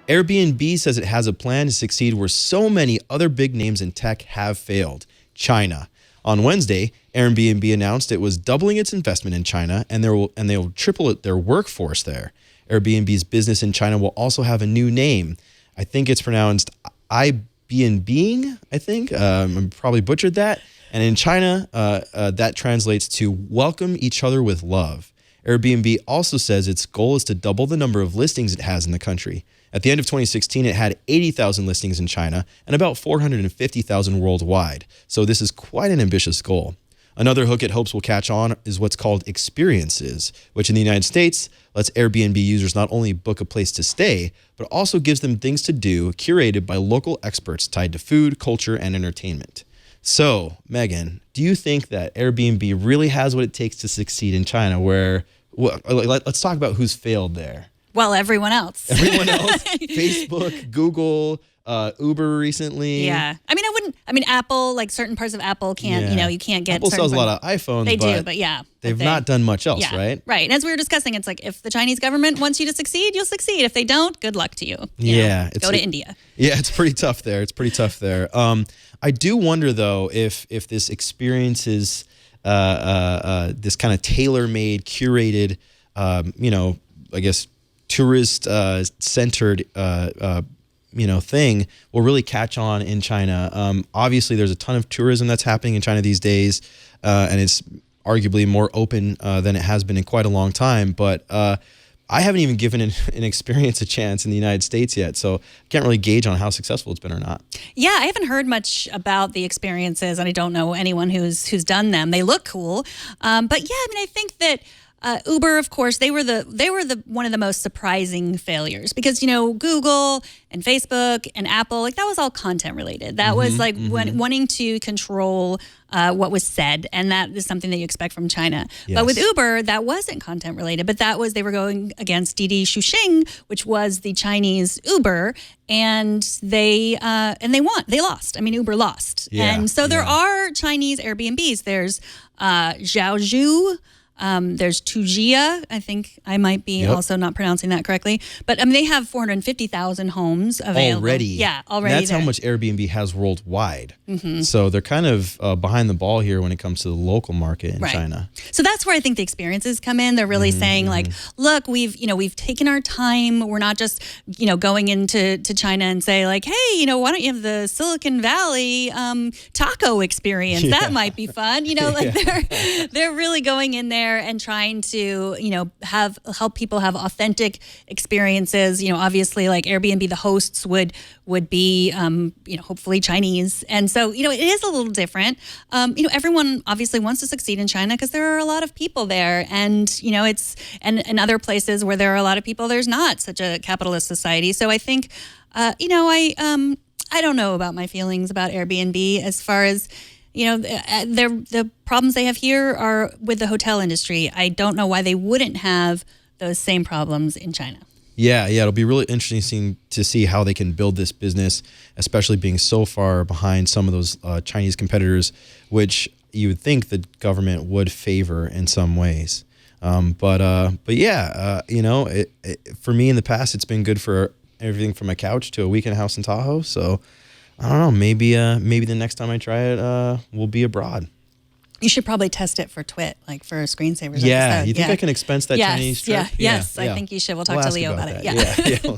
Airbnb says it has a plan to succeed where so many other big names in tech have failed: China. On Wednesday, Airbnb announced it was doubling its investment in China, and they will triple their workforce there. Airbnb's business in China will also have a new name. I think it's pronounced I-B-N-Being, I think. I probably butchered that. And in China, that translates to welcome each other with love. Airbnb also says its goal is to double the number of listings it has in the country. At the end of 2016, it had 80,000 listings in China and about 450,000 worldwide. So this is quite an ambitious goal. Another hook it hopes will catch on is what's called experiences, which in the United States lets Airbnb users not only book a place to stay, but also gives them things to do curated by local experts tied to food, culture, and entertainment. So, Megan, do you think that Airbnb really has what it takes to succeed in China? Let's talk about who's failed there. Well, everyone else. Everyone else? Facebook, Google, Uber recently. Yeah. Apple, like certain parts of Apple can't, you can't get. Apple sells a lot of iPhones. They do, but yeah. They've not done much else, right? Right. And as we were discussing, it's like if the Chinese government wants you to succeed, you'll succeed. If they don't, good luck to you. Go to India. Yeah, it's pretty tough there. I do wonder, though, if this experience is this kind of tailor-made, curated, I guess, tourist-centered, thing will really catch on in China. Obviously, there's a ton of tourism that's happening in China these days, and it's arguably more open than it has been in quite a long time. But I haven't even given an experience a chance in the United States yet, so I can't really gauge on how successful it's been or not. Yeah, I haven't heard much about the experiences, and I don't know anyone who's done them. They look cool, but yeah, I think that. Uber, of course, they were the one of the most surprising failures because Google and Facebook and Apple, like that was all content related. That was like wanting to control what was said, and that is something that you expect from China. Yes. But with Uber, that wasn't content related, but they were going against Didi Chuxing, which was the Chinese Uber, and they won. They lost. Uber lost, and so there are Chinese Airbnbs. There's Zhaozhou. There's Tujia. I think I might be also not pronouncing that correctly. But they have 450,000 homes available. Already. Yeah, already. And that's how much Airbnb has worldwide. So they're kind of behind the ball here when it comes to the local market in China. So that's where I think the experiences come in. They're really saying like, look, we've taken our time. We're not just, going into China and say like, hey, why don't you have the Silicon Valley taco experience? That might be fun. They're really going in there and trying to, help people have authentic experiences. Obviously, like Airbnb, the hosts would be, hopefully Chinese, and so it is a little different. Everyone obviously wants to succeed in China because there are a lot of people there, and it's and other places where there are a lot of people, there's not such a capitalist society. So I think, I don't know about my feelings about Airbnb as far as. The problems they have here are with the hotel industry. I don't know why they wouldn't have those same problems in China. Yeah, it'll be really interesting to see how they can build this business, especially being so far behind some of those Chinese competitors, which you would think the government would favor in some ways. But for me in the past, it's been good for everything from a couch to a weekend house in Tahoe. So. I don't know. Maybe the next time I try it, we'll be abroad. You should probably test it for TWiT, like for screensavers. Yeah, you think I can expense that Chinese trip? Yes, I think you should. We'll talk to Leo about it. Yeah.